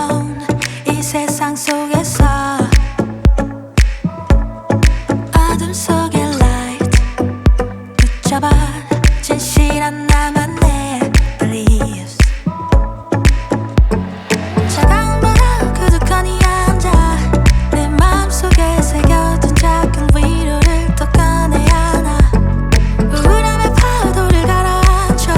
alone 이 세상 속에서 어둠 속에 light 붙잡아 진실한 나만의 beliefs 차가운 바람 그득하니 앉아 내 마음속에 새겨둔 작은 위로를 또 꺼내야 하나 우울함의 파도를 가라앉혀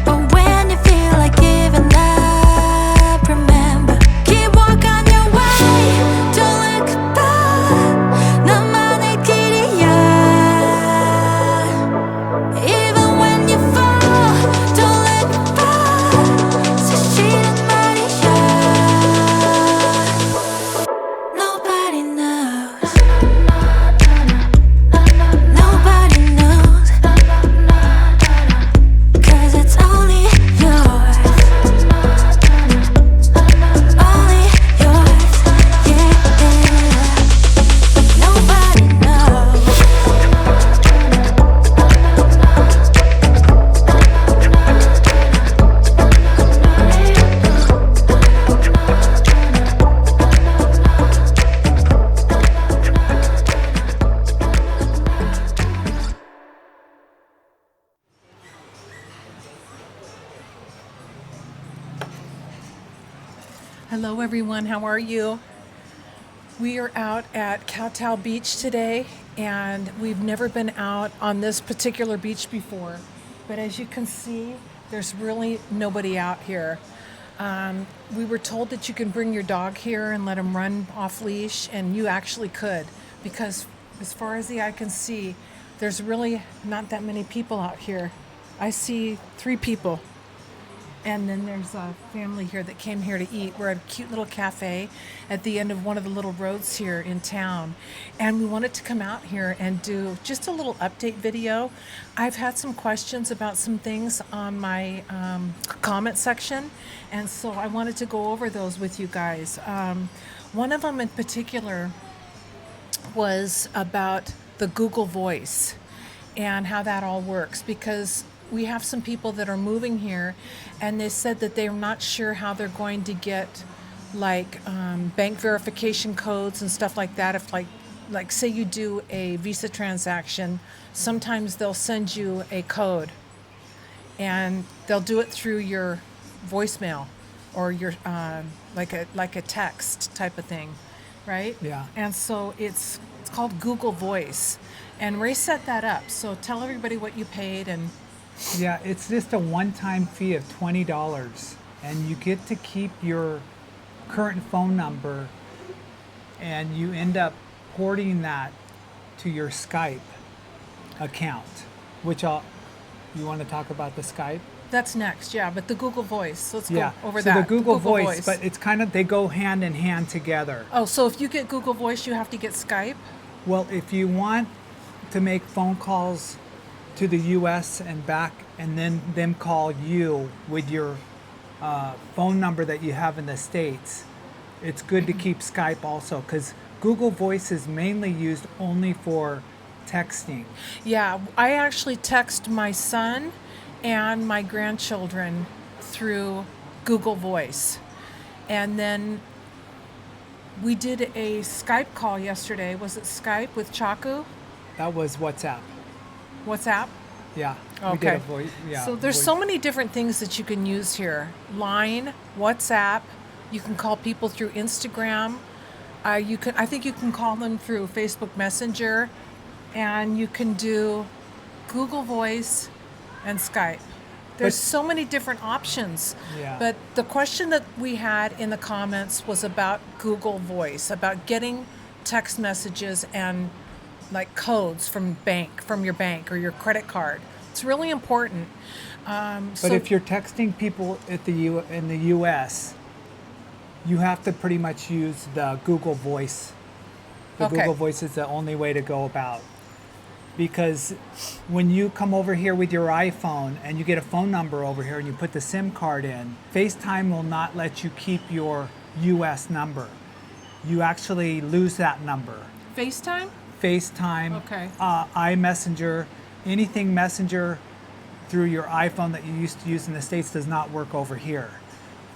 But when you feel like giving up remember keep walking your way don't look back 너만의 길이야 Even when you fall don't look back 사실은 말이야 Nobody knows Nobody knows Cause it's only yours Only yours, yeah Nobody knows Hello everyone, how are you? We are out at Kowtow Beach today and we've never been out on this particular beach before. But as you can see, there's really nobody out here. We were told that you can bring your dog here and let him run off leash, and you actually could, because as far as the eye can see, there's really not that many people out here. I see 3 people. And then there's a family here that came here to eat. We're at a cute little cafe at the end of one of the little roads here in town. And we wanted to come out here and do just a little update video. I've had some questions about some things on my comment section. And so I wanted to go over those with you guys. One of them in particular was about the Google Voice and how that all works, because we have some people that are moving here and they said that they're not sure how they're going to get like bank verification codes and stuff like that. If like say you do a Visa transaction, sometimes they'll send you a code and they'll do it through your voicemail or your like a text type of thing, right? Yeah. And so it's called Google Voice, and Ray set that up. So tell everybody what you paid. And Yeah, it's just a one-time fee of $20, and you get to keep your current phone number, and you end up porting that to your Skype account, which you want to talk about the Skype? that's next, yeah. But the Google Voice, let's Yeah, go over so that. the Google Voice, but it's kind of, they go hand in hand together. Oh, so if you get Google Voice, you have to get Skype? Well, if you want to make phone calls to the US and back, and then them call you with your phone number that you have in the States, it's good to keep Skype also, because Google Voice is mainly used only for texting. Yeah, I actually text my son and my grandchildren through Google Voice. And then we did a Skype call yesterday. Was it Skype with Chaku? That was WhatsApp. WhatsApp? Yeah. We Okay. did a voice. Yeah. So there's so many different things that you can use here. Line, WhatsApp. You can call people through Instagram. I think you can call them through Facebook Messenger, and you can do Google Voice and Skype. There's so many different options. Yeah. But the question that we had in the comments was about Google Voice, about getting text messages and like codes from your bank or your credit card. It's really important. But if you're texting people in the US, you have to pretty much use the Google Voice. The Okay. Google Voice is the only way to go about. Because when you come over here with your iPhone and you get a phone number over here and you put the SIM card in, FaceTime will not let you keep your US number. You actually lose that number. FaceTime? FaceTime, Okay. iMessenger, anything Messenger through your iPhone that you used to use in the States does not work over here.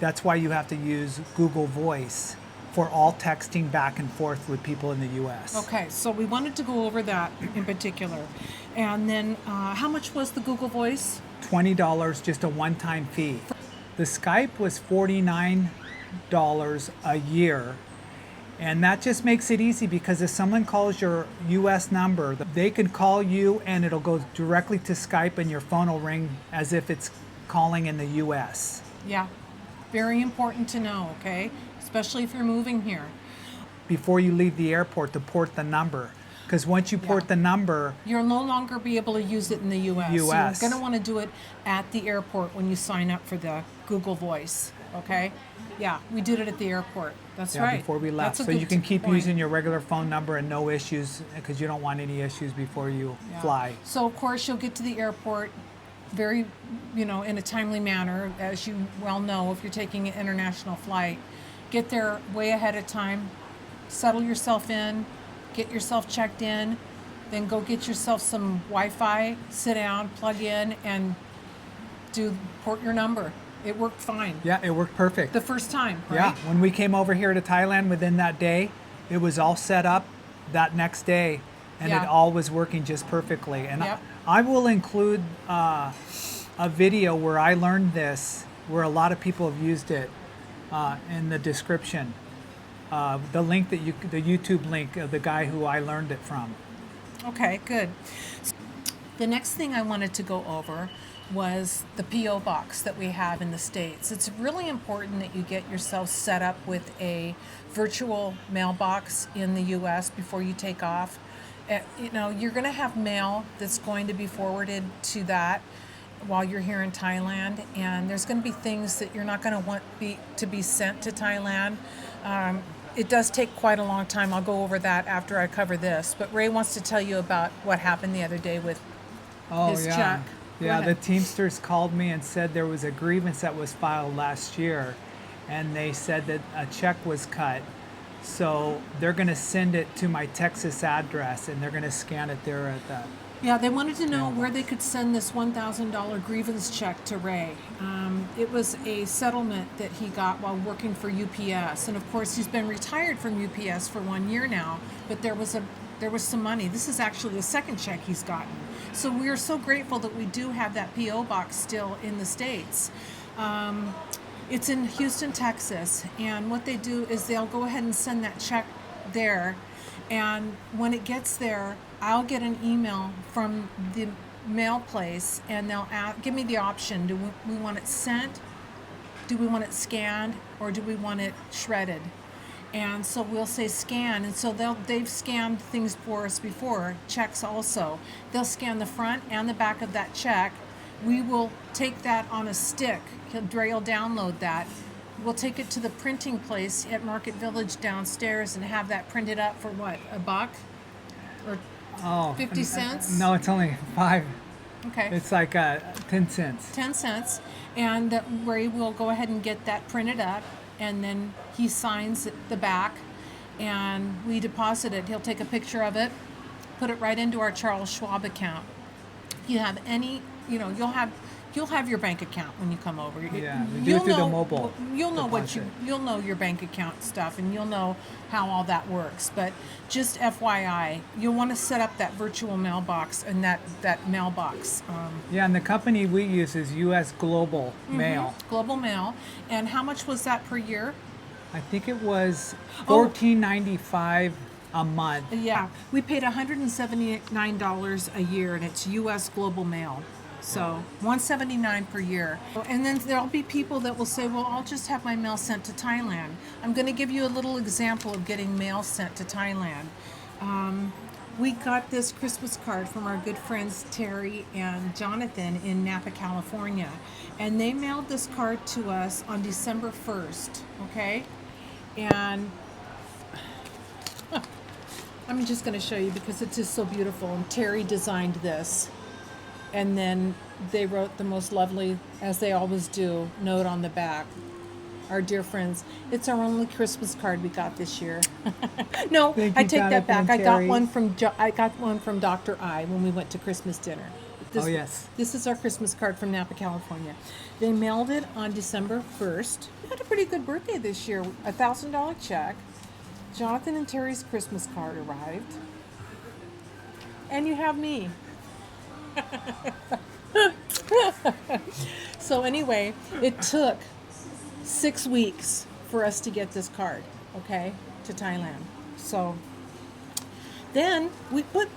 That's why you have to use Google Voice for all texting back and forth with people in the U.S. Okay, so we wanted to go over that in particular. And then how much was the Google Voice? $20, just a one-time fee. The Skype was $49 a year. And that just makes it easy because if someone calls your US number, they can call you and it'll go directly to Skype and your phone will ring as if it's calling in the US. Yeah, very important to know, okay? Especially if you're moving here. Before you leave the airport, to port the number. Because once you port the number, You'll no longer be able to use it in the US. US. So you're going to want to do it at the airport when you sign up for the Google Voice, okay? Yeah, we did it at the airport. That's right. before we left. That's a So you good can keep point. using your regular phone number and no issues because you don't want any issues before you Yeah. fly. So of course you'll get to the airport very, in a timely manner, as you well know if you're taking an international flight. Get there way ahead of time, settle yourself in, get yourself checked in, then go get yourself some Wi-Fi, sit down, plug in, and port your number. It worked fine. Yeah, it worked perfect. The first time, right? Yeah, when we came over here to Thailand within that day, it was all set up that next day and Yeah. it all was working just perfectly. And Yep. I will include a video where I learned this, where a lot of people have used it in the description. The link the YouTube link of the guy who I learned it from. Okay, good. The next thing I wanted to go over was the P.O. box that we have in the States. It's really important that you get yourself set up with a virtual mailbox in the U.S. before you take off. You're going to have mail that's going to be forwarded to that while you're here in Thailand, and there's going to be things that you're not going to want to be sent to Thailand. It does take quite a long time. I'll go over that after I cover this. But Ray wants to tell you about what happened the other day with his check. Go Yeah, the ahead. Teamsters called me and said there was a grievance that was filed last year, and they said that a check was cut. So they're going to send it to my Texas address, and they're going to scan it there at the. Yeah, they wanted to know where they could send this $1,000 grievance check to Ray. It was a settlement that he got while working for UPS, and of course he's been retired from UPS for 1 year now. But there was some money. This is actually the second check he's gotten. So we are so grateful that we do have that P.O. box still in the States. It's in Houston, Texas, and what they do is they'll go ahead and send that check there, and when it gets there, I'll get an email from the mail place, and they'll give me the option: do we want it sent, do we want it scanned, or do we want it shredded? And so we'll say scan, and so they've scanned things for us before, checks also. They'll scan the front and the back of that check. We will take that on a stick. Dre will download that. We'll take it to the printing place at Market Village downstairs and have that printed up for what, $1 or 50 cents? No, it's only 5. Okay. It's like 10 cents. 10 cents, and Ray will go ahead and get that printed up, and then he signs the back, and we deposit it. He'll take a picture of it, put it right into our Charles Schwab account. If you have any, you'll have your bank account when you come over. Yeah, we do it through the mobile You'll know deposit. you'll know your bank account stuff, and you'll know how all that works. But just FYI, you'll want to set up that virtual mailbox and that mailbox. Yeah, and the company we use is U.S. Global Mail. Global Mail. And how much was that per year? I think it was Oh. $14.95 a month. Yeah, we paid $179 a year, and it's U.S. Global Mail. So $179 per year. And then there'll be people that will say, well, I'll just have my mail sent to Thailand. I'm going to give you a little example of getting mail sent to Thailand. We got this Christmas card from our good friends Terry and Jonathan in Napa, California. And they mailed this card to us on December 1st, okay? And I'm just going to show you because it's just so beautiful. And Terry designed this. And then they wrote the most lovely, as they always do, note on the back. Our dear friends, it's our only Christmas card we got this year. No, Thank I you, take that Jonathan back. and Terry. I got one from Dr. I when we went to Christmas dinner. This, Oh, yes. This is our Christmas card from Napa, California. They mailed it on December 1st. We had a pretty good birthday this year. A $1,000 check. Jonathan and Terry's Christmas card arrived. And you have me. So anyway, it took 6 weeks for us to get this card, okay, to Thailand. So then we put,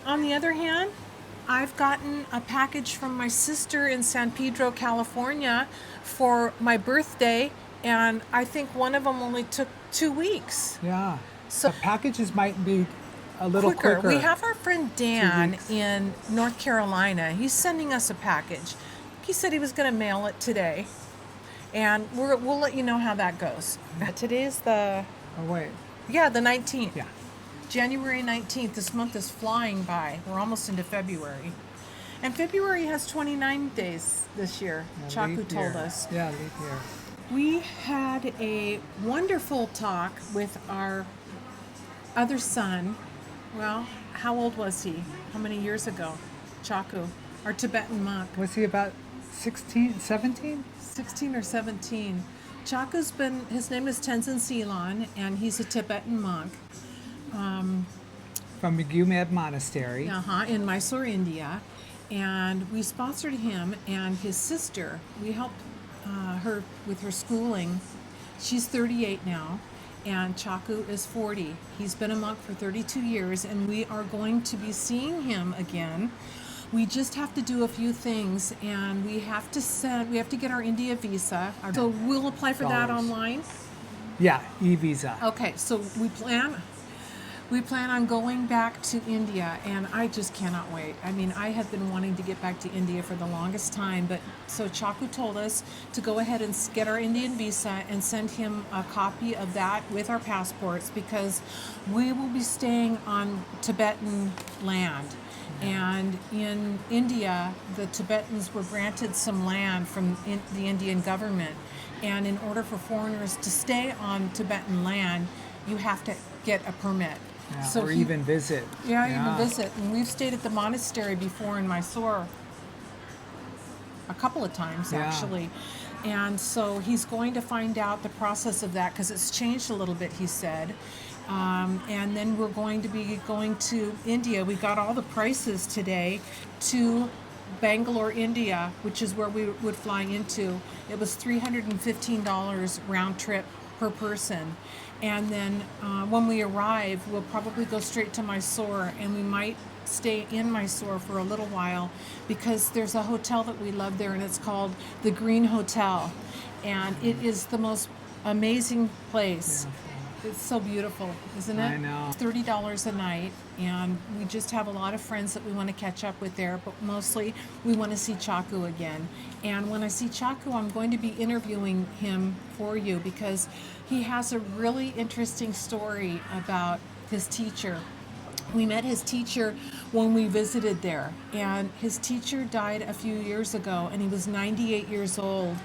on the other hand, I've gotten a package from my sister in San Pedro, California for my birthday, and I think one of them only took 2 weeks. Yeah. So the packages might be a little quicker. We have our friend 2 Dan weeks. in North Carolina. He's sending us a package. He said he was going to mail it today, and we'll let you know how that goes. Today is the Oh, wait. the 19th. Yeah. January 19th. This month is flying by. We're almost into February. And February has 29 days this year, Chaku Leap told year. us. Yeah, leap year. We had a wonderful talk with our other son. Well, how old was he? How many years ago? Chaku, our Tibetan monk. Was he about 16, 17? 16 or 17. Chaku's his name is Tenzin Silon, and he's a Tibetan monk. From Gumed Monastery. In Mysore, India. And we sponsored him and his sister. We helped her with her schooling. She's 38 now, and Chaku is 40. He's been a monk for 32 years, and we are going to be seeing him again. We just have to do a few things, and we have to get our India visa. So we'll apply for that Dollars. online. Yeah, e-visa. Okay, so we plan on going back to India, and I just cannot wait. I mean, I have been wanting to get back to India for the longest time, but so Chaku told us to go ahead and get our Indian visa and send him a copy of that with our passports, because we will be staying on Tibetan land. And in India, the Tibetans were granted some land from the Indian government. And in order for foreigners to stay on Tibetan land, you have to get a permit. Yeah, or even visit. Yeah, even visit. And we've stayed at the monastery before in Mysore a couple of times, actually. And so he's going to find out the process of that, because it's changed a little bit, he said. And then we're going to be going to India. We got all the prices today to Bangalore, India, which is where we would fly into. It was $315 round trip per person. And then when we arrive, we'll probably go straight to Mysore, and we might stay in Mysore for a little while, because there's a hotel that we love there, and it's called the Green Hotel. And it is the most amazing place. It's so beautiful, isn't it? I know. It's $30 a night, and we just have a lot of friends that we want to catch up with there, but mostly we want to see Chaku again. And when I see Chaku, I'm going to be interviewing him for you, because he has a really interesting story about his teacher. We met his teacher when we visited there, and his teacher died a few years ago, and he was 98 years old,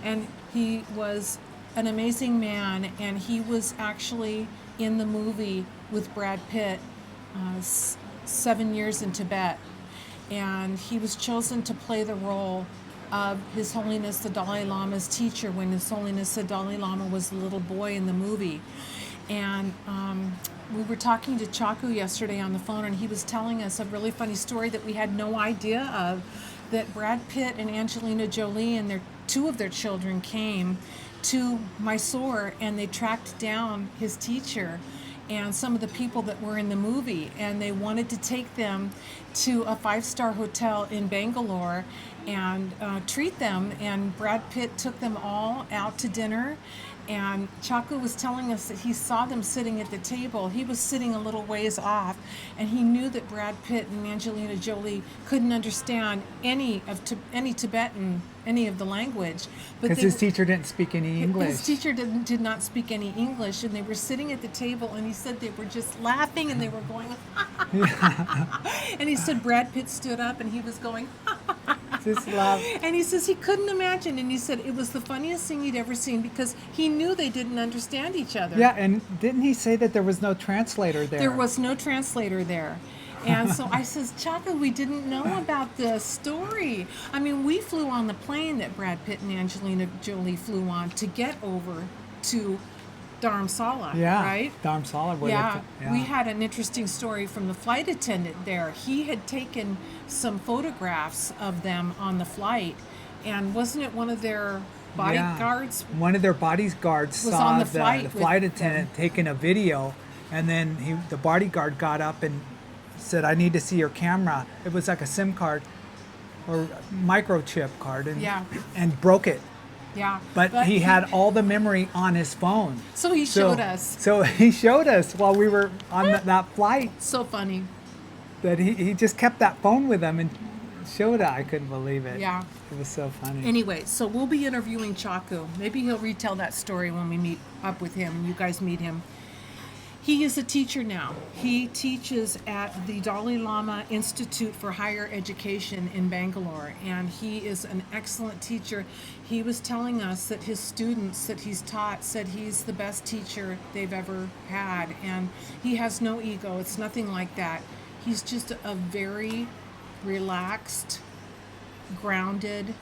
and he was an amazing man, and he was actually in the movie with Brad Pitt, 7 Years in Tibet, and he was chosen to play the role of His Holiness the Dalai Lama's teacher when His Holiness the Dalai Lama was a little boy in the movie. And we were talking to Chaku yesterday on the phone, and he was telling us a really funny story that we had no idea of, that Brad Pitt and Angelina Jolie and two of their children came to Mysore, and they tracked down his teacher and some of the people that were in the movie, and they wanted to take them to a 5-star hotel in Bangalore and treat them, and Brad Pitt took them all out to dinner. And Chaku was telling us that he saw them sitting at the table. He was sitting a little ways off, and he knew that Brad Pitt and Angelina Jolie couldn't understand any Tibetan, any of the language. Because his teacher didn't speak any English. His teacher did not speak any English, and they were sitting at the table, and he said they were just laughing, and they were going, and he said Brad Pitt stood up, and he was going, Just love. and he says he couldn't imagine, and he said it was the funniest thing he'd ever seen, because he knew they didn't understand each other. Yeah, and didn't he say that there was no translator there? There was no translator there. And so I says, Chaka, we didn't know about this story. I mean, we flew on the plane that Brad Pitt and Angelina Jolie flew on to get over to Dharamsala, Yeah, right? Dharamsala. Where Yeah, yeah. we had an interesting story from the flight attendant there. He had taken some photographs of them on the flight, and wasn't it one of their bodyguards? Yeah. One of their bodyguards Was saw on the the flight with flight them. attendant taking a video, and then the bodyguard got up and said, "I need to see your camera." It was like a SIM card or microchip card, and Yeah. and broke it. Yeah, But he had all the memory on his phone. So he showed us. So he showed us while we were on that flight So funny. that he just kept that phone with him and showed it. I couldn't believe it. Yeah. It was so funny. Anyway, so we'll be interviewing Chaku. Maybe he'll retell that story when we meet up with him and you guys meet him. He is a teacher now. He teaches at the Dalai Lama Institute for Higher Education in Bangalore, and he is an excellent teacher. He was telling us that his students that he's taught said he's the best teacher they've ever had, and he has no ego. It's nothing like that. He's just a very relaxed, grounded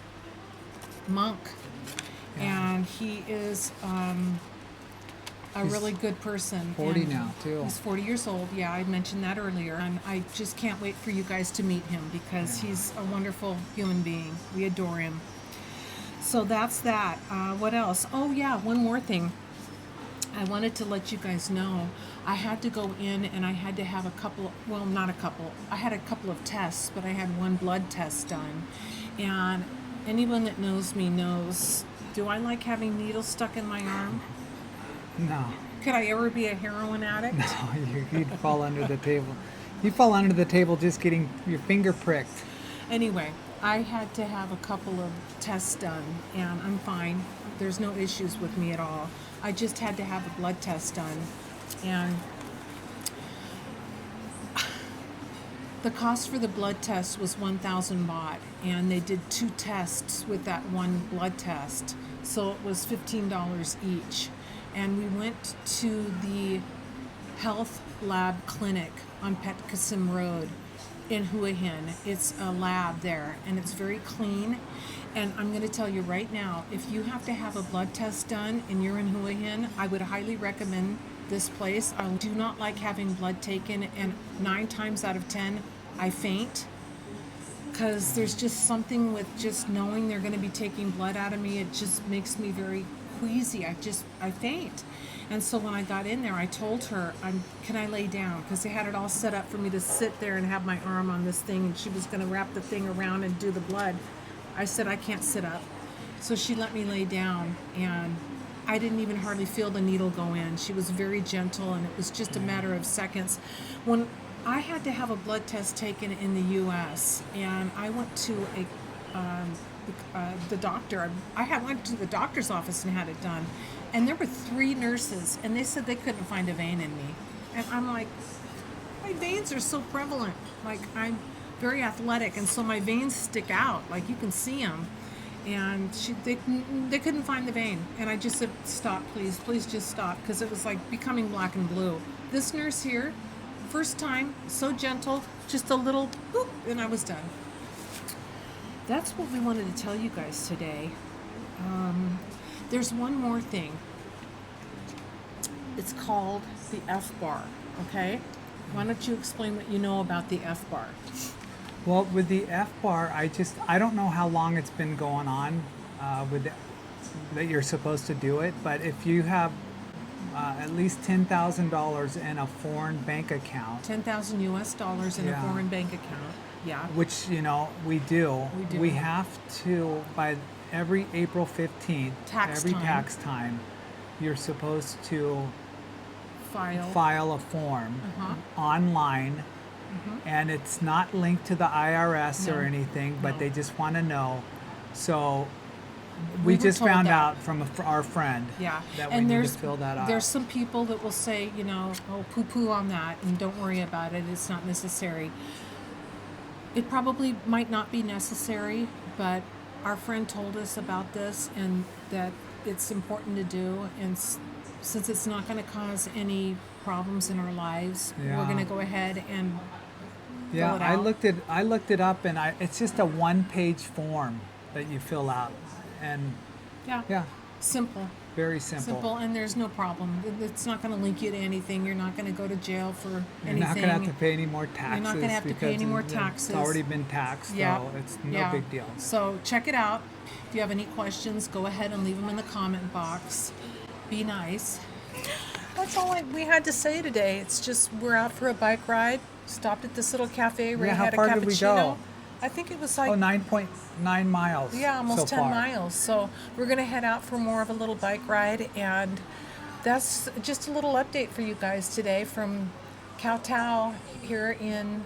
monk, and he is a He's really good person. 40 and now, too. He's 40 years old. Yeah, I mentioned that earlier. And I just can't wait for you guys to meet him because he's a wonderful human being. We adore him. So that's that. What else? Oh, yeah, one more thing. I wanted to let you guys know I had to go in and I had to have a couple, well, not a couple, I had a couple of tests, but I had one blood test done. And anyone that knows me knows, do I like having needles stuck in my arm? No, Could I ever be a heroin addict? no, you'd fall under the table. You fall under the table just getting your finger pricked. Anyway, I had to have a couple of tests done, and I'm fine. There's no issues with me at all. I just had to have a blood test done, and the cost for the blood test was 1,000 baht, and they did 2 tests with that one blood test, so it was $15 each. And we went to the HealthLab clinic on Petkasim Road in Hua Hin. It's a lab there, and it's very clean. And I'm going to tell you right now, if you have to have a blood test done and you're in Hua Hin, I would highly recommend this place. I do not like having blood taken, and 9 times out of 10, I faint. Because there's just something with just knowing they're going to be taking blood out of me. It just makes me very queasy. I faint. And so when I got in there, I told her, can I lay down? Because they had it all set up for me to sit there and have my arm on this thing, and she was going to wrap the thing around and do the blood. I said, I can't sit up. So she let me lay down, and I didn't even hardly feel the needle go in. She was very gentle, and it was just a matter of seconds. When I had to have a blood test taken in the U.S., and I went to the doctor. Went to the doctor's office and had it done, and there were 3 nurses, and they said they couldn't find a vein in me. And I'm like, my veins are so prevalent. Like, I'm very athletic, and so my veins stick out. Like, you can see them. And they couldn't find the vein. And I just said, stop, please just stop, because it was like becoming black and blue. This nurse here, first time, so gentle, just a little boop, and I was done. That's what we wanted to tell you guys today. There's one more thing. It's called the F-bar, okay? Why don't you explain what you know about the F-bar? Well, with the F-bar, I don't know how long it's been going on that you're supposed to do it, but if you have at least $10,000 in a foreign bank account, 10,000 US dollars in a Yeah. foreign bank account. Yeah. which we do. We do. We have to, by every April 15th, Tax every time. tax time, you're supposed to file a form online, and it's not linked to the IRS or No. anything, but No. they just want to know. So We we were just told found that. out from our friend Yeah. that we And need to fill that out. there's some people that will say, oh, poo-poo on that, and don't worry about it. It's not necessary. It probably might not be necessary, but our friend told us about this and that it's important to do. And since it's not going to cause any problems in our lives, we're Yeah. going to go ahead and Yeah, it I out. looked it up, and it's just a one-page form that you fill out, and yeah, Simple. very simple. Simple, and there's no problem. It's not going to link you to anything. You're not going to go to jail for You're anything. not going to have to pay any more taxes. You're not going to have to pay any more taxes. It's already been taxed, so it's no big deal. So check it out. If you have any questions, go ahead and leave them in the comment box. Be nice. That's all we had to say today. It's just we're out for a bike ride. Stopped at this little cafe. Ray how had a far cappuccino. did we go? I think it was like 9.9 miles. yeah, almost so 10 far. miles. So we're going to head out for more of a little bike ride. And that's just a little update for you guys today from Kowtow here in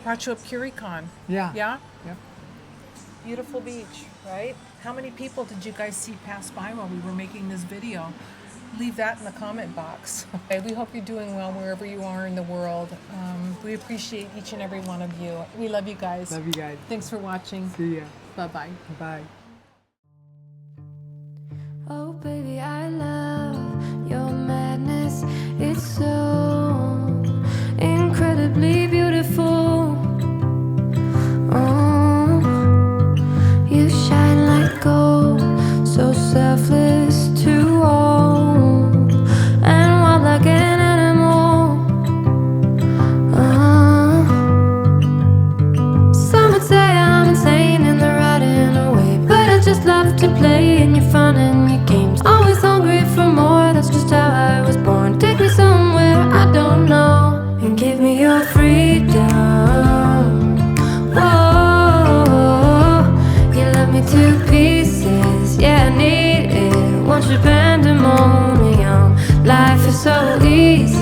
Prachuap Khiri. Yeah. Yeah? Yep. Beautiful beach, right? How many people did you guys see pass by while we were making this video? Leave that in the comment box. Okay, we hope you're doing well wherever you are in the world. We appreciate each and every one of you. We love you guys. Love you guys. Thanks for watching. See ya. Bye-bye. Bye. Oh, baby, I love your madness. It's so incredibly beautiful. Oh, you shine like gold, so selfless to all, and wild like an animal. Some would say I'm insane in the right in a way, but I just love to play in your fun and your games. Always hungry for more, that's just how I was born. Take me somewhere I don't know, and give me your freedom. Whoa, you love me to pieces, yeah, I need it. Want your pandemonium, life is so easy.